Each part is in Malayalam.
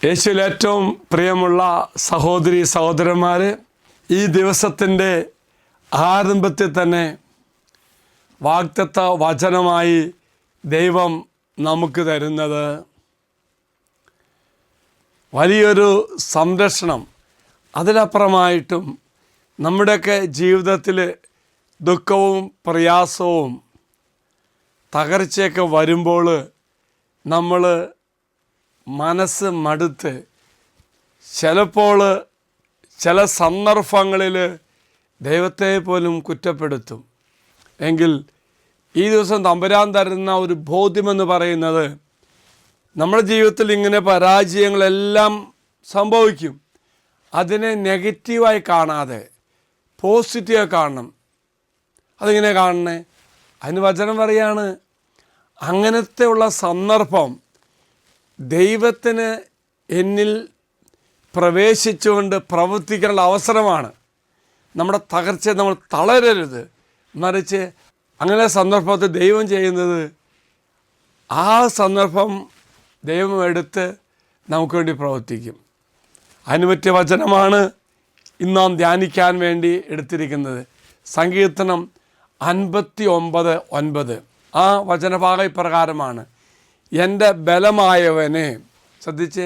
യേശുവിൽ ഏറ്റവും പ്രിയമുള്ള സഹോദരി സഹോദരന്മാർ, ഈ ദിവസത്തിൻ്റെ ആരംഭത്തിൽ തന്നെ വാഗ്ദത്ത വചനമായി ദൈവം നമുക്ക് തരുന്നത് വലിയൊരു സംരക്ഷണം. അതിനപ്പുറമായിട്ടും നമ്മുടെയൊക്കെ ജീവിതത്തിൽ ദുഃഖവും പ്രയാസവും തകർച്ചയൊക്കെ വരുമ്പോൾ നമ്മൾ മനസ്സ് മടുത്ത് ചിലപ്പോൾ ചില സന്ദർഭങ്ങളിൽ ദൈവത്തെ പോലും കുറ്റപ്പെടുത്തും. എങ്കിൽ ഈ ദിവസം തമ്പുരാൻ തരുന്ന ഒരു ബോധ്യമെന്ന് പറയുന്നത്, നമ്മുടെ ജീവിതത്തിൽ ഇങ്ങനെ പരാജയങ്ങളെല്ലാം സംഭവിക്കും. അതിനെ നെഗറ്റീവായി കാണാതെ പോസിറ്റീവായി കാണണം. അതിങ്ങനെ കാണണേ, അതിന് വചനം പറയാണ്, അങ്ങനത്തെ ഉള്ള സന്ദർഭം ദൈവത്തിന് എന്നിൽ പ്രവേശിച്ചുകൊണ്ട് പ്രവർത്തിക്കാനുള്ള അവസരമാണ്. നമ്മുടെ തകർച്ചയെ നമ്മൾ തളരരുത്, മറിച്ച് അങ്ങനെ സന്ദർഭത്തിൽ ദൈവം ചെയ്യുന്നത്, ആ സന്ദർഭം ദൈവം എടുത്ത് നമുക്ക് വേണ്ടി പ്രവർത്തിക്കും. അതിന് പറ്റിയ വചനമാണ് ഇന്ന് നാം ധ്യാനിക്കാൻ വേണ്ടി എടുത്തിരിക്കുന്നത്. സങ്കീർത്തനം 59:9. ആ വചനഭാഗ ഇപ്രകാരമാണ്: എൻ്റെ ബലമായവനെ, ശ്രദ്ധിച്ച്,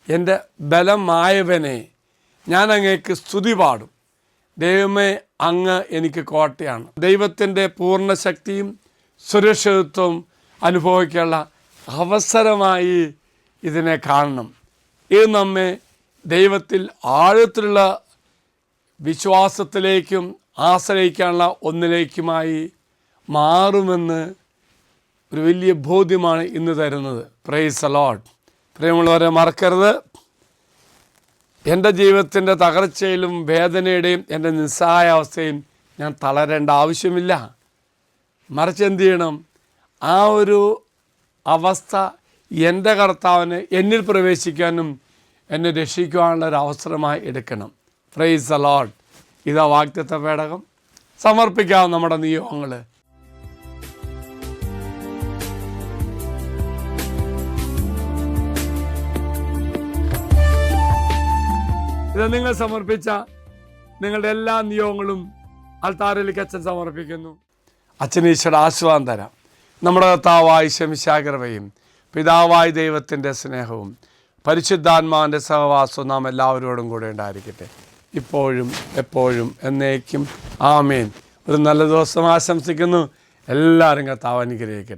എൻ്റെ ബലമായവനെ, ഞാൻ അങ്ങേക്ക് സ്തുതി പാടും. ദൈവമേ, അങ്ങ് എനിക്ക് കോട്ടയാണ്. ദൈവത്തിൻ്റെ പൂർണ്ണ ശക്തിയും സുരക്ഷിതത്വവും അനുഭവിക്കാനുള്ള അവസരമായി ഇതിനെ കാണണം. ഇത് നമ്മെ ദൈവത്തിൽ ആഴത്തിലുള്ള വിശ്വാസത്തിലേക്കും ആശ്രയിക്കാനുള്ള ഒന്നിലേക്കുമായി മാറുമെന്ന് ഒരു വലിയ ബോധ്യമാണ് ഇന്ന് തരുന്നത്. Praise the Lord. പ്രിയമുള്ളവരെ, മറക്കരുത്, എൻ്റെ ജീവിതത്തിൻ്റെ തകർച്ചയിലും വേദനയുടെയും എൻ്റെ നിസ്സഹായാവസ്ഥയും ഞാൻ തളരേണ്ട ആവശ്യമില്ല. മറിച്ച് എന്ത് ചെയ്യണം? ആ ഒരു അവസ്ഥ എൻ്റെ കർത്താവിന് എന്നിൽ പ്രവേശിക്കാനും എന്നെ രക്ഷിക്കുവാനുള്ള ഒരു അവസരമായി എടുക്കണം. Praise the Lord. ഇതാ വാഗ്ദത്ത പേടകം. സമർപ്പിക്കാം നമ്മുടെ നിയോഗങ്ങൾ. ഇത് നിങ്ങൾ സമർപ്പിച്ച നിങ്ങളുടെ എല്ലാ നിയോഗങ്ങളും അൾത്താരയിലേക്ക് അച്ഛൻ സമർപ്പിക്കുന്നു. അച്ഛൻ ഈശ്വര ആശീർവാദം തരാം. നമ്മുടെ കർത്താവായ ശമിശാകൃപയും പിതാവായ ദൈവത്തിൻ്റെ സ്നേഹവും പരിശുദ്ധാത്മാവിൻ്റെ സഹവാസവും നാം എല്ലാവരോടും കൂടെ ഉണ്ടായിരിക്കട്ടെ, ഇപ്പോഴും എപ്പോഴും എന്നേക്കും. ആമേൻ. ഒരു നല്ല ദിവസം ആശംസിക്കുന്നു. എല്ലാവരും കർത്താവ് അനുഗ്രഹിക്കട്ടെ.